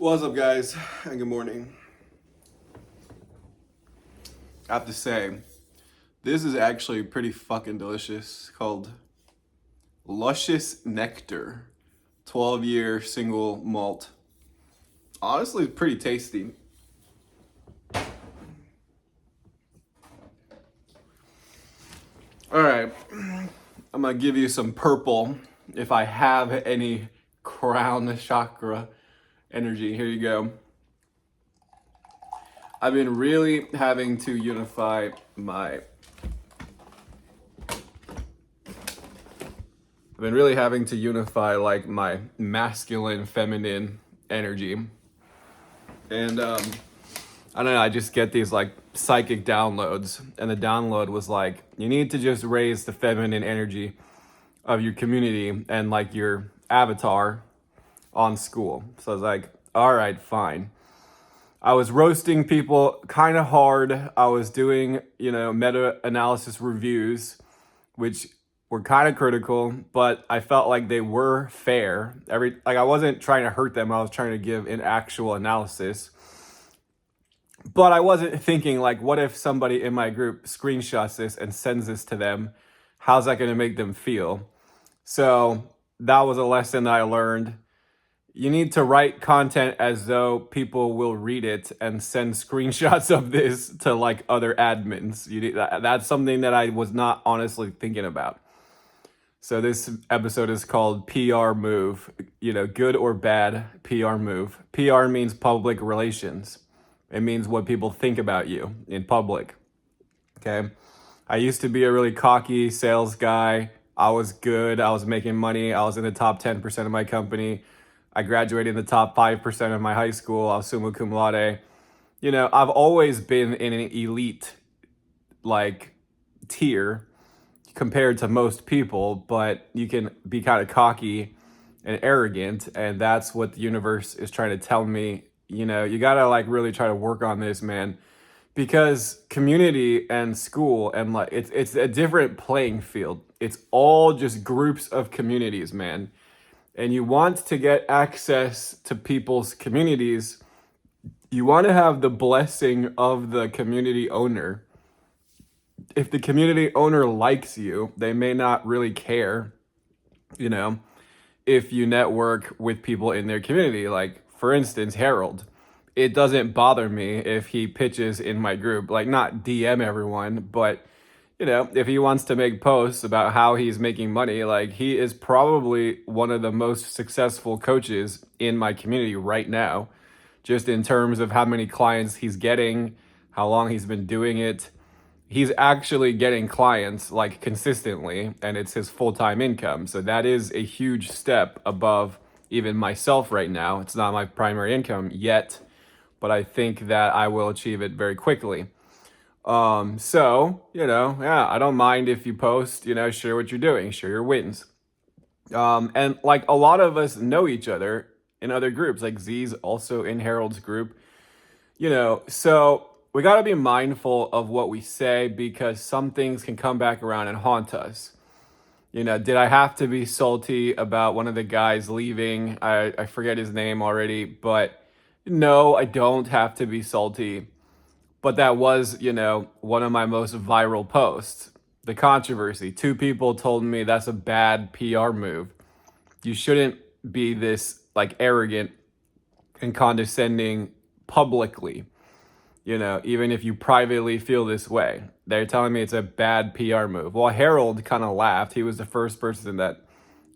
What's up, guys, and good morning. I have to say, this is actually pretty fucking delicious. Called Luscious Nectar, 12-year single malt. Honestly, pretty tasty. All right, I'm gonna give you some purple if I have any crown chakra energy. Here you go. I've been really having to unify my like my masculine feminine energy. And I don't know, I just get these like psychic downloads, and the download was like, you need to just raise the feminine energy of your community and like your avatar on school. So I was like, all right, fine. I was roasting people kind of hard. I was doing, meta-analysis reviews, which were kind of critical, but I felt like they were fair. I wasn't trying to hurt them. I was trying to give an actual analysis. But I wasn't thinking like, what if somebody in my group screenshots this and sends this to them? How's that going to make them feel? So that was a lesson that I learned. You need to write content as though people will read it and send screenshots of this to like other admins. That's something that I was not honestly thinking about. So this episode is called PR move, good or bad PR move. PR means public relations. It means what people think about you in public. Okay. I used to be a really cocky sales guy. I was good. I was making money. I was in the top 10% of my company. I graduated in the top 5% of my high school. I was summa cum laude. I've always been in an elite like tier compared to most people, but you can be kind of cocky and arrogant, and that's what the universe is trying to tell me. You gotta like really try to work on this, man, because community and school and like it's a different playing field. It's all just groups of communities, man. And you want to get access to people's communities, you want to have the blessing of the community owner. If the community owner likes you, they may not really care, if you network with people in their community. Like, for instance, Harold. It doesn't bother me if he pitches in my group, like not DM everyone, but if he wants to make posts about how he's making money, like he is probably one of the most successful coaches in my community right now, just in terms of how many clients he's getting, how long he's been doing it. He's actually getting clients like consistently, and it's his full-time income. So that is a huge step above even myself right now. It's not my primary income yet, but I think that I will achieve it very quickly. I don't mind if you post, share what you're doing, share your wins. And like a lot of us know each other in other groups, like Z's also in Harold's group, so we got to be mindful of what we say, because some things can come back around and haunt us. Did I have to be salty about one of the guys leaving? I forget his name already, but no, I don't have to be salty. But that was, one of my most viral posts. The controversy. 2 people told me that's a bad PR move. You shouldn't be this like arrogant and condescending publicly, even if you privately feel this way. They're telling me it's a bad PR move. Well, Harold kind of laughed. He was the first person that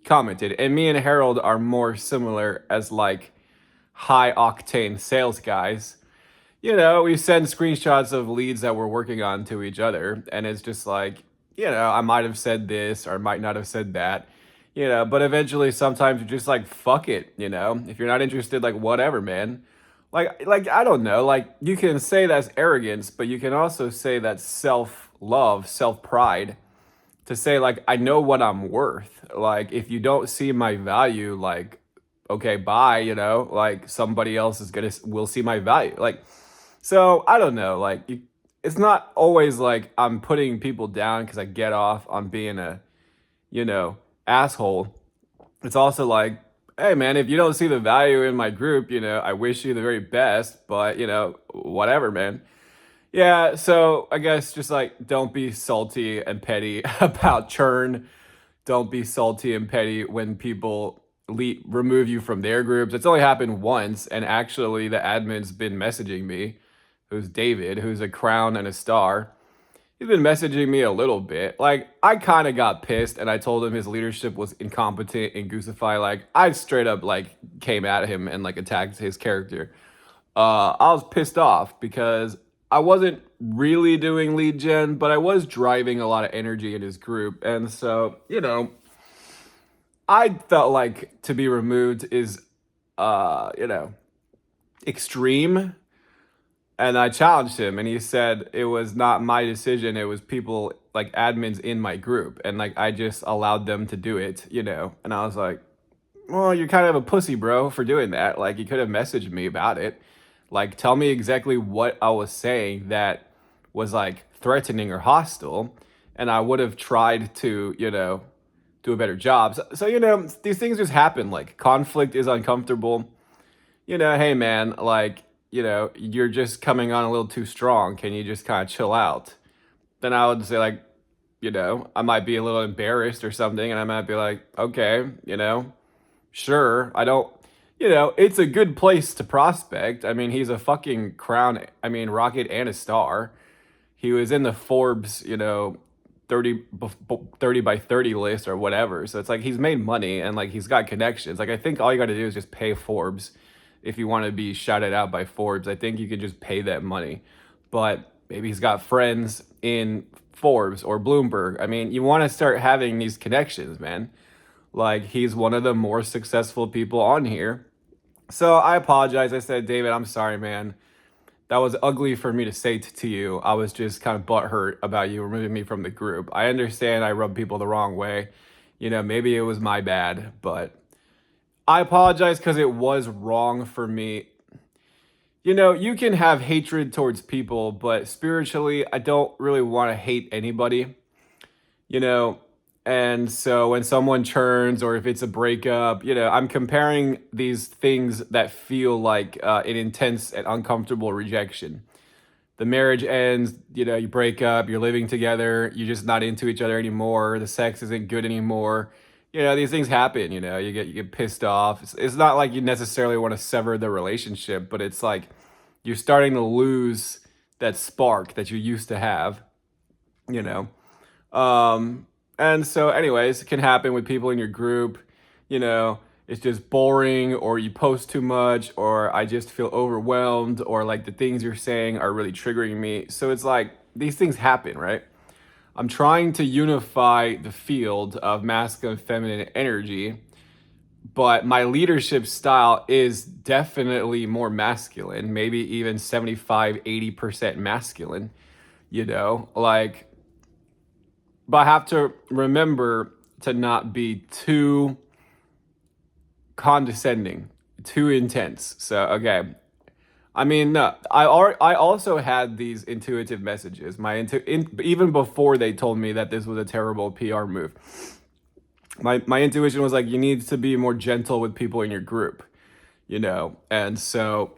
commented. And me and Harold are more similar as like high octane sales guys. We send screenshots of leads that we're working on to each other, and it's just like, I might have said this or I might not have said that, but eventually sometimes you're just like, fuck it, if you're not interested, like whatever, man. Like I don't know, like you can say that's arrogance, but you can also say that's self-love, self-pride, to say like, I know what I'm worth. Like if you don't see my value, like, okay, bye, like somebody else will see my value. Like, so I don't know, like it's not always like I'm putting people down because I get off on being a, asshole. It's also like hey man, if you don't see the value in my group, I wish you the very best, but whatever, man. Yeah, so I guess just like don't be salty and petty about churn. Don't be salty and petty when people remove you from their groups. It's only happened once, and actually, the admin's been messaging me, who's David, who's a crown and a star. He's been messaging me a little bit. Like, I kind of got pissed, and I told him his leadership was incompetent and Goosify. Like, I straight up like came at him and like attacked his character. I was pissed off because I wasn't really doing lead gen, but I was driving a lot of energy in his group. And so, I felt like to be removed is, extreme. And I challenged him, and he said it was not my decision. It was people like admins in my group. And like, I just allowed them to do it. And I was like, well, you're kind of a pussy, bro, for doing that. Like, you could have messaged me about it. Like, tell me exactly what I was saying that was like threatening or hostile, and I would have tried to, do a better job. So, these things just happen. Like, conflict is uncomfortable. Hey man, like, you're just coming on a little too strong. Can you just kind of chill out? Then I would say, like, I might be a little embarrassed or something, and I might be like, okay, sure. I don't, it's a good place to prospect. I mean, he's a fucking crown, rocket and a star. He was in the Forbes, 30 by 30 list or whatever. So it's like he's made money and like he's got connections. Like, I think all you got to do is just pay Forbes. If you want to be shouted out by Forbes, I think you can just pay that money. But maybe he's got friends in Forbes or Bloomberg. I mean, you want to start having these connections, man. Like, he's one of the more successful people on here. So I apologize. I said, David, I'm sorry, man. That was ugly for me to say to you. I was just kind of butthurt about you removing me from the group. I understand I rubbed people the wrong way. Maybe it was my bad, but I apologize because it was wrong for me. You can have hatred towards people, but spiritually, I don't really want to hate anybody. you know and so when someone churns or if it's a breakup, I'm comparing these things that feel like an intense and uncomfortable rejection. The marriage ends, you break up, you're living together, you're just not into each other anymore, the sex isn't good anymore. These things happen. You get pissed off. It's not like you necessarily want to sever the relationship, but it's like you're starting to lose that spark that you used to have you know and so, anyways, it can happen with people in your group. It's just boring, or you post too much, or I just feel overwhelmed, or like the things you're saying are really triggering me. So it's like these things happen, right? I'm trying to unify the field of masculine and feminine energy, but my leadership style is definitely more masculine, maybe even 75-80% masculine, like. But I have to remember to not be too condescending, too intense. So, okay. No, I also had these intuitive messages. Even before they told me that this was a terrible PR move. My intuition was like, you need to be more gentle with people in your group, And so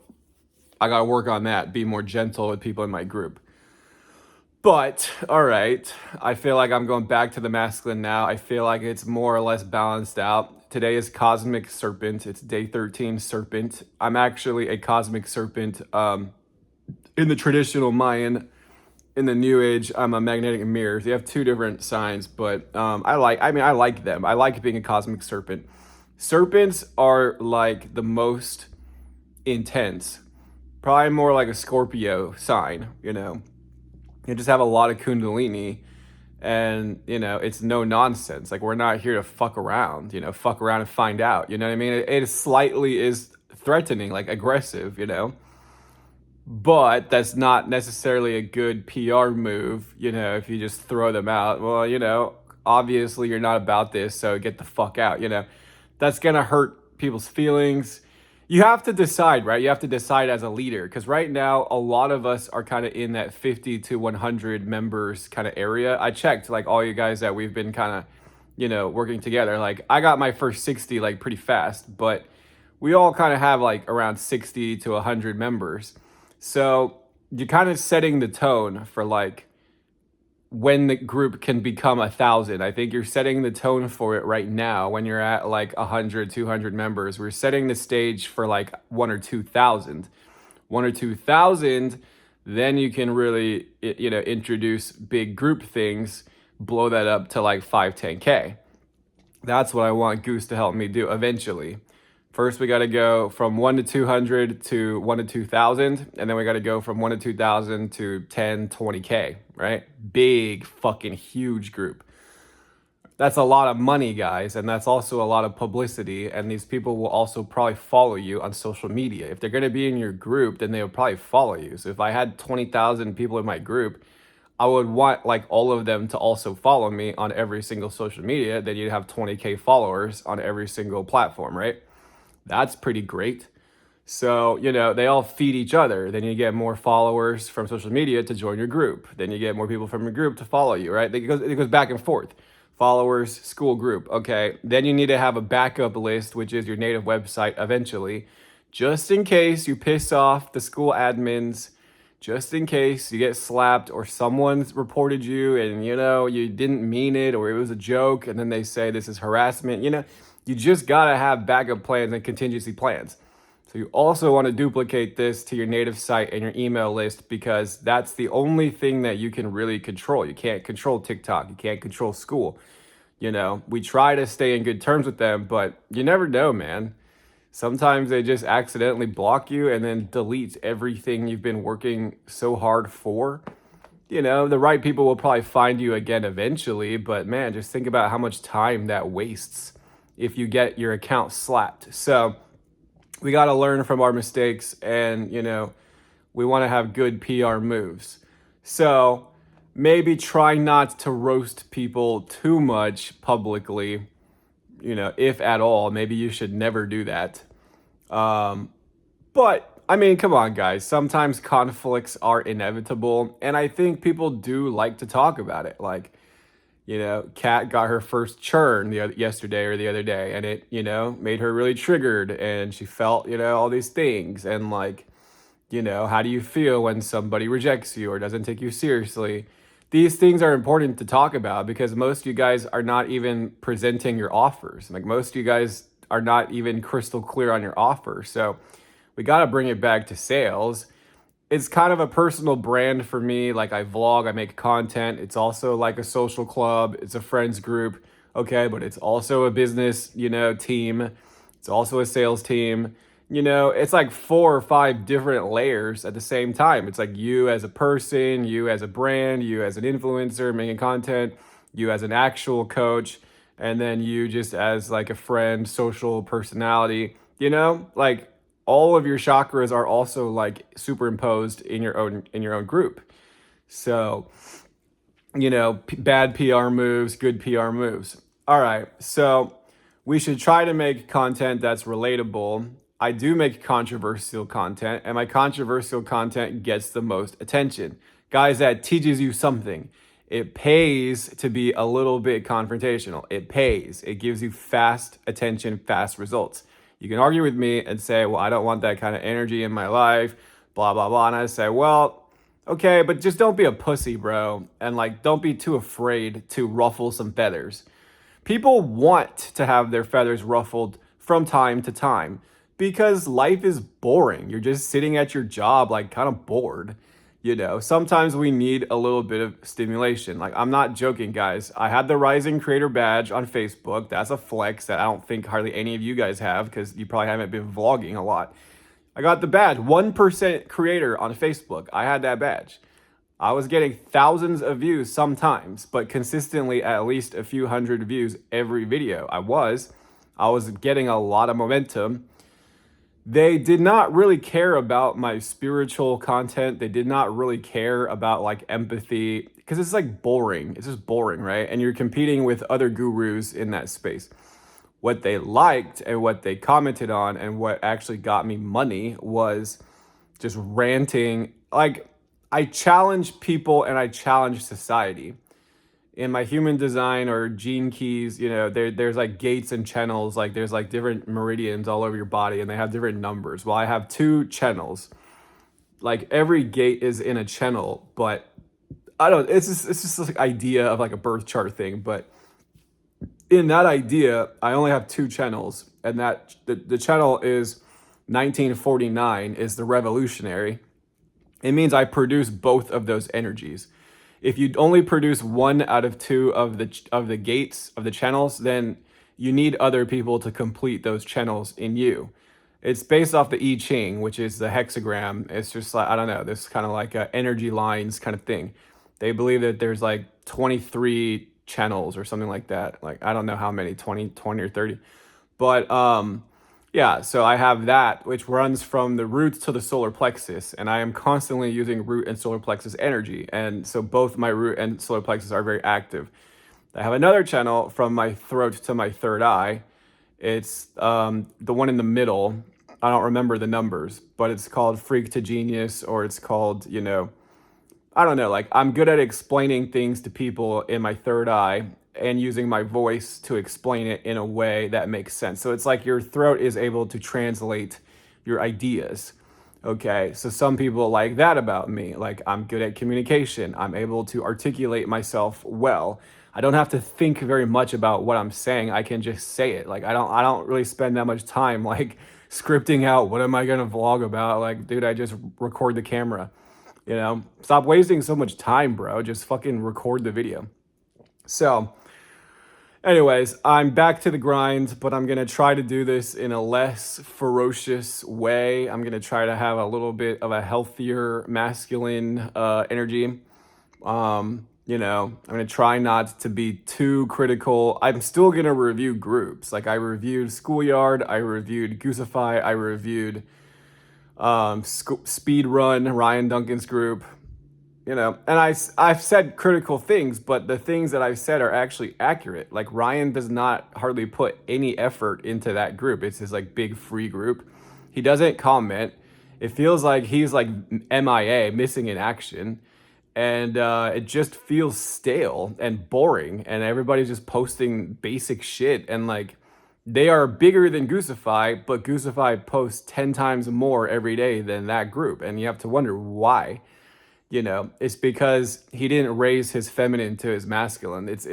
I got to work on that, be more gentle with people in my group. But, all right, I feel like I'm going back to the masculine now. I feel like it's more or less balanced out. Today is Cosmic Serpent. It's day 13 Serpent. I'm actually a Cosmic Serpent in the traditional Mayan. In the New Age, I'm a magnetic mirror. They have two different signs, but I like them. I like being a Cosmic Serpent. Serpents are like the most intense. Probably more like a Scorpio sign, You just have a lot of kundalini, and it's no nonsense. Like, we're not here to fuck around and find out, you know what I mean? It slightly is threatening, like aggressive, but that's not necessarily a good PR move, if you just throw them out. Well, obviously you're not about this, so get the fuck out. That's gonna hurt people's feelings. You have to decide, right? You have to decide as a leader, because right now a lot of us are kind of in that 50 to 100 members kind of area. I checked like all you guys that we've been kind of, working together. Like I got my first 60 like pretty fast, but we all kind of have like around 60 to 100 members. So you're kind of setting the tone for like when the group can become 1,000. I think you're setting the tone for it right now when you're at like 100, 200 members. We're setting the stage for like 1 or 2,000. 1 or 2,000, then you can really, introduce big group things, blow that up to like 5, 10K. That's what I want Goose to help me do eventually. First, we got to go from 1 to 200 to 1 to 2,000. And then we got to go from 1 to 2,000 to 10, 20K, right? Big, fucking huge group. That's a lot of money, guys. And that's also a lot of publicity. And these people will also probably follow you on social media. If they're going to be in your group, then they'll probably follow you. So if I had 20,000 people in my group, I would want like all of them to also follow me on every single social media. Then you'd have 20K followers on every single platform, right? That's pretty great. So, they all feed each other. Then you get more followers from social media to join your group. Then you get more people from your group to follow you, right? It goes back and forth. Followers, school, group. Okay. Then you need to have a backup list, which is your native website eventually, just in case you piss off the school admins, just in case you get slapped or someone's reported you and, you didn't mean it or it was a joke and then they say this is harassment. You just got to have backup plans and contingency plans. So you also want to duplicate this to your native site and your email list because that's the only thing that you can really control. You can't control TikTok. You can't control school. We try to stay in good terms with them, but you never know, man. Sometimes they just accidentally block you and then delete everything you've been working so hard for. The right people will probably find you again eventually, but man, just think about how much time that wastes if you get your account slapped. So we got to learn from our mistakes and, we want to have good PR moves. So maybe try not to roast people too much publicly, if at all. Maybe you should never do that. But I mean, come on, guys. Sometimes conflicts are inevitable. And I think people do like to talk about it. Like, Kat got her first churn yesterday or the other day, and it, made her really triggered, and she felt, all these things. And like, how do you feel when somebody rejects you or doesn't take you seriously? These things are important to talk about because most of you guys are not even presenting your offers. Like most of you guys are not even crystal clear on your offer. So we got to bring it back to sales. It's kind of a personal brand for me. Like I vlog, I make content. It's also like a social club. It's a friends group. Okay. But it's also a business, team. It's also a sales team. It's like 4 or 5 different layers at the same time. It's like you as a person, you as a brand, you as an influencer making content, you as an actual coach, and then you just as like a friend, social personality, like all of your chakras are also like superimposed in your own group. So, bad PR moves, good PR moves. All right. So we should try to make content that's relatable. I do make controversial content, and my controversial content gets the most attention. Guys, that teaches you something. It pays to be a little bit confrontational. It pays. It gives you fast attention, fast results. You can argue with me and say, well, I don't want that kind of energy in my life, blah, blah, blah. And I say, well, okay, but just don't be a pussy, bro. And like, don't be too afraid to ruffle some feathers. People want to have their feathers ruffled from time to time because life is boring. You're just sitting at your job, like kind of bored. Sometimes we need a little bit of stimulation. Like, I'm not joking, guys. I had the Rising Creator badge on Facebook. That's a flex that I don't think hardly any of you guys have because you probably haven't been vlogging a lot. I got the badge, 1% creator on Facebook. I had that badge. I was getting thousands of views sometimes, but consistently at least a few hundred views every video. I was getting a lot of momentum. They did not really care about my spiritual content. They did not really care about like empathy because it's like boring. It's just boring, right? And you're competing with other gurus in that space. What they liked and what they commented on and what actually got me money was just ranting. Like, I challenge people and I challenge society. in my human design or gene keys, there's like gates and channels, like there's like different meridians all over your body and they have different numbers. Well, I have two channels. Like every gate is in a channel, but I don't, it's just like idea of like a birth chart thing. But in that idea, I only have two channels, and that the channel is 1949 is the revolutionary. It means I produce both of those energies. If you only produce one out of two of the gates of the channels, then you need other people to complete those channels in you. It's based off the I Ching, which is the hexagram. It's just like, I don't know, this kind of like a energy lines kind of thing. They believe that there's like 23 channels or something like that. Like I don't know how many, 20 or 30. But yeah, so I have that, which runs from the roots to the solar plexus, and I am constantly using root and solar plexus energy. And so both my root and solar plexus are very active. I have another channel from my throat to my third eye. It's the one in the middle. I don't remember the numbers, but it's called Freak to Genius, or it's called, I don't know, like I'm good at explaining things to people in my third eye and using my voice to explain it in a way that makes sense. So it's like your throat is able to translate your ideas. Okay, so some people like that about me. Like I'm good at communication. I'm able to articulate myself well. I don't have to think very much about what I'm saying. I can just say it. Like I don't really spend that much time like scripting out what am I gonna vlog about. Like, dude, I just record the camera. Stop wasting so much time, bro. Just fucking record the video. So, anyways, I'm back to the grind, but I'm gonna try to do this in a less ferocious way. I'm gonna try to have a little bit of a healthier masculine energy. I'm gonna try not to be too critical. I'm still gonna review groups. Like I reviewed Schoolyard, I reviewed Goosify, I reviewed Speed Run, Ryan Duncan's group. And I've said critical things, but the things that I've said are actually accurate. Like Ryan does not hardly put any effort into that group. It's his like big free group. He doesn't comment. It feels like he's like MIA, missing in action. And it just feels stale and boring. And everybody's just posting basic shit. And like they are bigger than Goosify, but Goosify posts 10 times more every day than that group. And you have to wonder why. It's because he didn't raise his feminine to his masculine. It's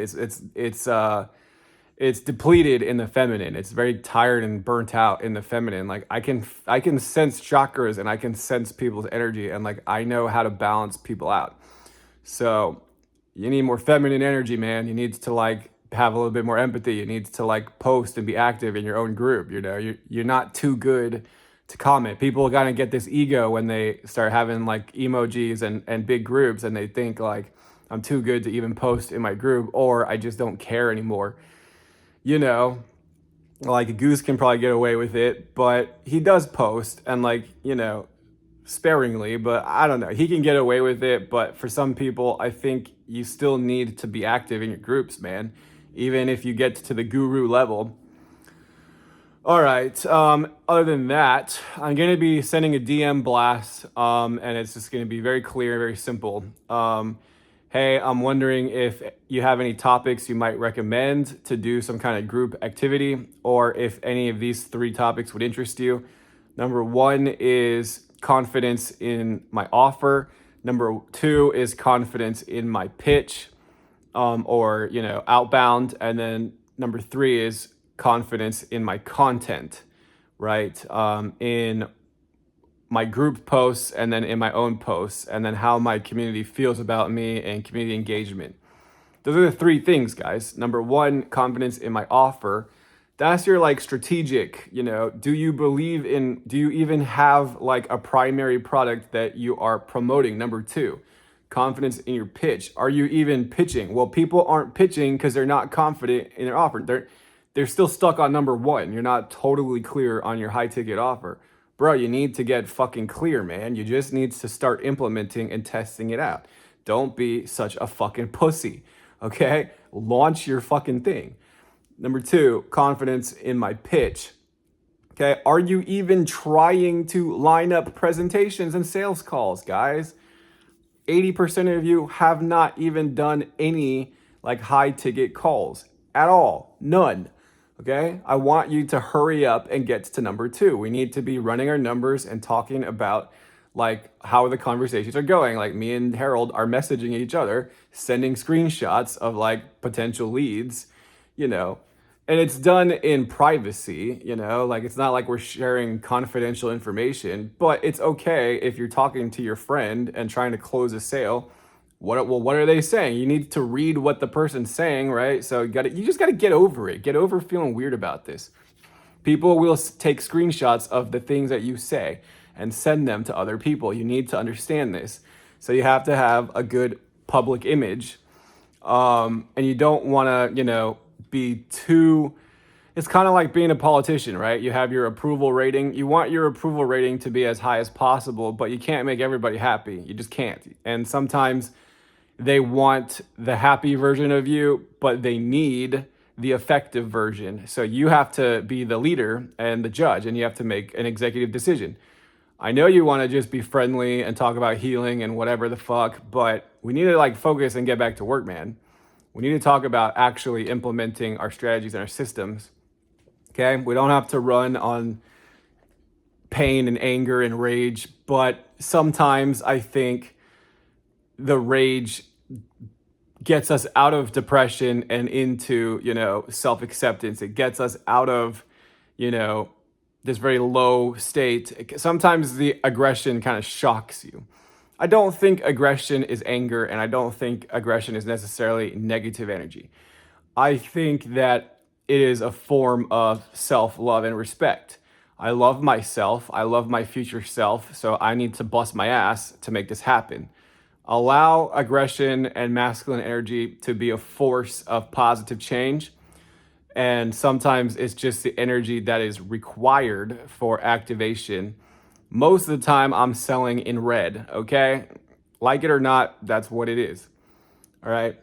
depleted in the feminine. It's very tired and burnt out in the feminine. Like I can sense chakras and I can sense people's energy, and like I know how to balance people out. So you need more feminine energy, man. You need to like have a little bit more empathy. You need to like post and be active in your own group. You're not too good to comment. People kind of get this ego when they start having like emojis and big groups, and they think like I'm too good to even post in my group, or I just don't care anymore. Like Goose can probably get away with it, but he does post and like, sparingly, but I don't know. He can get away with it, but for some people, I think you still need to be active in your groups, man. Even if you get to the guru level. All right. Other than that, I'm going to be sending a DM blast, and it's just going to be very clear, very simple. Hey, I'm wondering if you have any topics you might recommend to do some kind of group activity, or if any of these three topics would interest you. Number one is confidence in my offer. Number two is confidence in my pitch, or, outbound. And then number three is confidence in my content, right? In my group posts, and then in my own posts, and then how my community feels about me and community engagement. Those are the three things, guys. Number one, confidence in my offer. That's your like strategic, do you even have like a primary product that you are promoting? Number two, confidence in your pitch. Are you even pitching? Well, people aren't pitching because they're not confident in their offer. They're still stuck on number one. You're not totally clear on your high ticket offer. Bro, you need to get fucking clear, man. You just need to start implementing and testing it out. Don't be such a fucking pussy, okay? Launch your fucking thing. Number two, confidence in my pitch. Okay, are you even trying to line up presentations and sales calls, guys? 80% of you have not even done any like high ticket calls at all. None. Okay. I want you to hurry up and get to number two. We need to be running our numbers and talking about like how the conversations are going. Like me and Harold are messaging each other, sending screenshots of like potential leads, you know, and it's done in privacy, you know, like it's not like we're sharing confidential information, but it's okay if you're talking to your friend and trying to close a sale. What are they saying? You need to read what the person's saying, right? So you just got to get over it. Get over feeling weird about this. People will take screenshots of the things that you say and send them to other people. You need to understand this. So you have to have a good public image. And you don't want to, be too, it's kind of like being a politician, right? You have your approval rating. You want your approval rating to be as high as possible, but you can't make everybody happy. You just can't. And sometimes they want the happy version of you, but they need the effective version. So you have to be the leader and the judge, and you have to make an executive decision. I know you want to just be friendly and talk about healing and whatever the fuck, but we need to like focus and get back to work, man. We need to talk about actually implementing our strategies and our systems. Okay? We don't have to run on pain and anger and rage, but sometimes I think the rage gets us out of depression and into, self-acceptance. It gets us out of, this very low state. Sometimes the aggression kind of shocks you. I don't think aggression is anger, and I don't think aggression is necessarily negative energy. I think that it is a form of self-love and respect. I love myself. I love my future self. So I need to bust my ass to make this happen. Allow aggression and masculine energy to be a force of positive change. And sometimes it's just the energy that is required for activation. Most of the time I'm selling in red, okay? Like it or not, that's what it is. All right.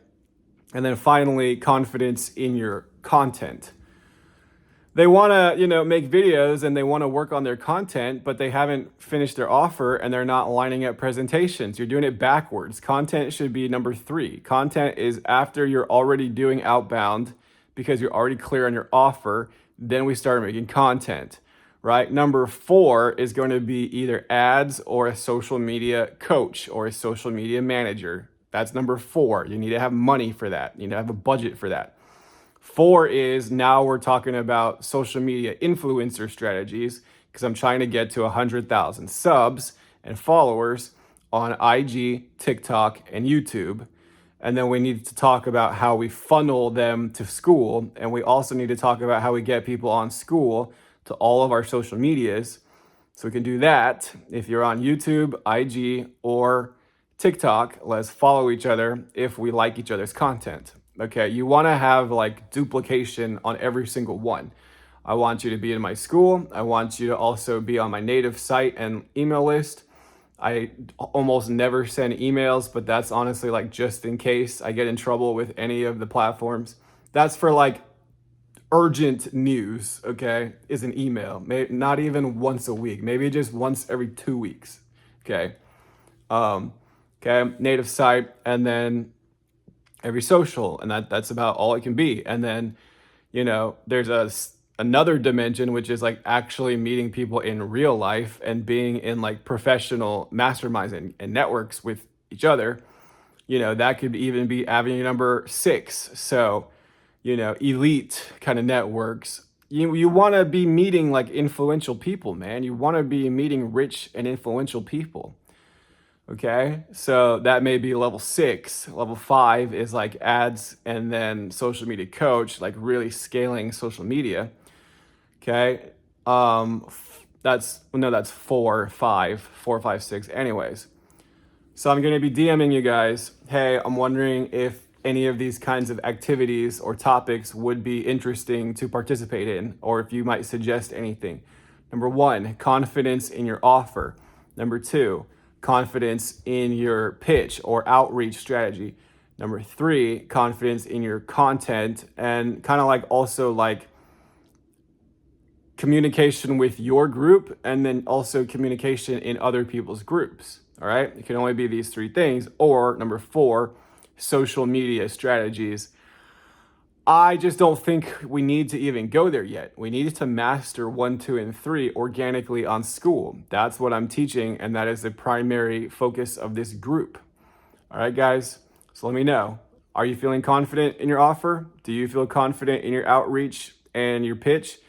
And then finally, confidence in your content. They want to, make videos and they want to work on their content, but they haven't finished their offer and they're not lining up presentations. You're doing it backwards. Content should be number 3. Content is after you're already doing outbound because you're already clear on your offer. Then we start making content, right? Number 4 is going to be either ads or a social media coach or a social media manager. That's number 4. You need to have money for that. You need to have a budget for that. 4 is now we're talking about social media influencer strategies because I'm trying to get to 100,000 subs and followers on IG, TikTok, and YouTube. And then we need to talk about how we funnel them to school. And we also need to talk about how we get people on school to all of our social medias. So we can do that. If you're on YouTube, IG, or TikTok, let's follow each other if we like each other's content. Okay, you want to have like duplication on every single one. I want you to be in my school. I want you to also be on my native site and email list. I almost never send emails, but that's honestly like just in case I get in trouble with any of the platforms. That's for like urgent news, okay, is an email. Maybe not even once a week, maybe just once every 2 weeks, okay? Okay, native site, and then every social, and that's about all it can be. And then, there's another dimension, which is like actually meeting people in real life and being in like professional masterminds and networks with each other. That could even be avenue number 6. So, elite kind of networks. You want to be meeting like influential people, man. You want to be meeting rich and influential people. Okay, so that may be level 6. Level 5 is like ads and then social media coach, like really scaling social media. Okay, that's 4, 5, 6. Anyways, so I'm going to be DMing you guys. Hey, I'm wondering if any of these kinds of activities or topics would be interesting to participate in, or if you might suggest anything. Number 1, confidence in your offer. Number 2, confidence in your pitch or outreach strategy. Number 3, confidence in your content, and kind of like also like communication with your group, and then also communication in other people's groups. All right, it can only be these 3 things. Or number 4, social media strategies. I just don't think we need to even go there yet. We need to master 1, 2, and 3 organically on school. That's what I'm teaching, and that is the primary focus of this group. All right, guys, so let me know. Are you feeling confident in your offer? Do you feel confident in your outreach and your pitch?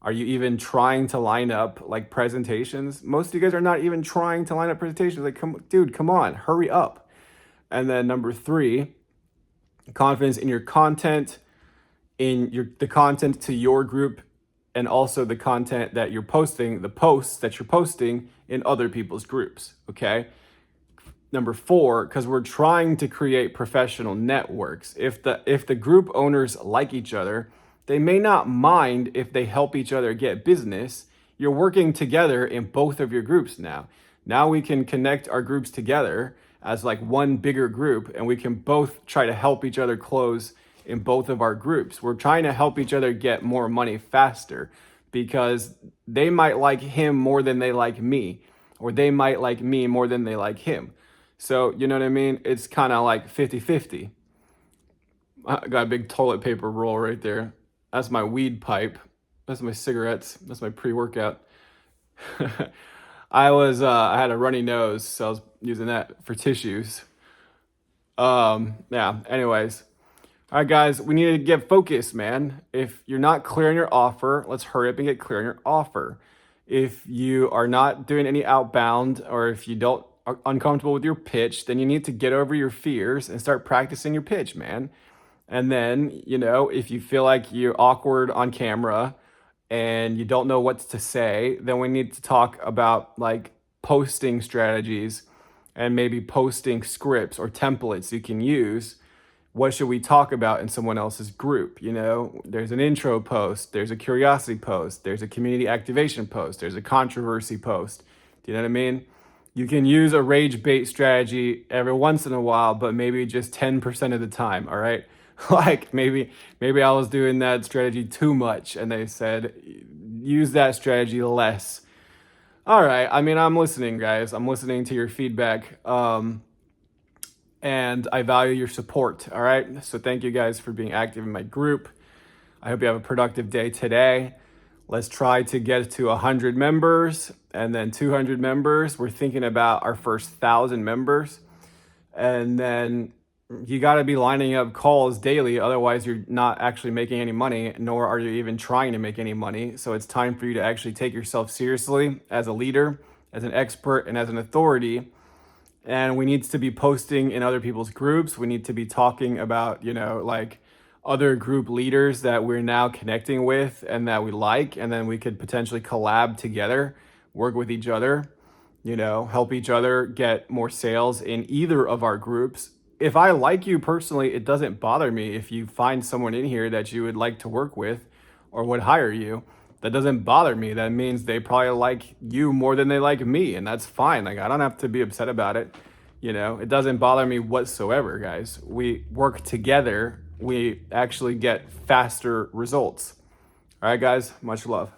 Are you even trying to line up like presentations? Most of you guys are not even trying to line up presentations. Like, come on, hurry up. And then number 3, confidence in your content, the content to your group, and also the content that you're posting, the posts that you're posting in other people's groups, okay? Number 4, because we're trying to create professional networks. If the group owners like each other, they may not mind if they help each other get business. You're working together in both of your groups now. Now we can connect our groups together as like one bigger group, and we can both try to help each other close in both of our groups. We're trying to help each other get more money faster because they might like him more than they like me, or they might like me more than they like him. So, you know what I mean? It's kind of like 50-50. I got a big toilet paper roll right there. That's my weed pipe. That's my cigarettes. That's my pre-workout. I had a runny nose, so I was using that for tissues. Yeah, anyways. All right, guys, we need to get focused, man. If you're not clear on your offer, let's hurry up and get clear on your offer. If you are not doing any outbound, or if you don't are uncomfortable with your pitch, then you need to get over your fears and start practicing your pitch, man. And then, if you feel like you're awkward on camera and you don't know what to say, then we need to talk about like posting strategies and maybe posting scripts or templates you can use. What should we talk about in someone else's group? There's an intro post, there's a curiosity post, there's a community activation post, there's a controversy post. Do you know what I mean? You can use a rage bait strategy every once in a while, but maybe just 10% of the time, all right? Like maybe I was doing that strategy too much and they said, use that strategy less. All right, I mean, I'm listening, guys. I'm listening to your feedback. And I value your support, all right? So thank you guys for being active in my group. I hope you have a productive day today. Let's try to get to 100 members and then 200 members. We're thinking about our first 1,000 members. And then you got to be lining up calls daily. Otherwise, you're not actually making any money, nor are you even trying to make any money. So it's time for you to actually take yourself seriously as a leader, as an expert, and as an authority. And we need to be posting in other people's groups. We need to be talking about, like other group leaders that we're now connecting with and that we like. And then we could potentially collab together, work with each other, help each other get more sales in either of our groups. If I like you personally, it doesn't bother me if you find someone in here that you would like to work with or would hire you. That doesn't bother me. That means they probably like you more than they like me, and that's fine. Like, I don't have to be upset about it. It doesn't bother me whatsoever, guys. We work together. We actually get faster results. All right, guys, much love.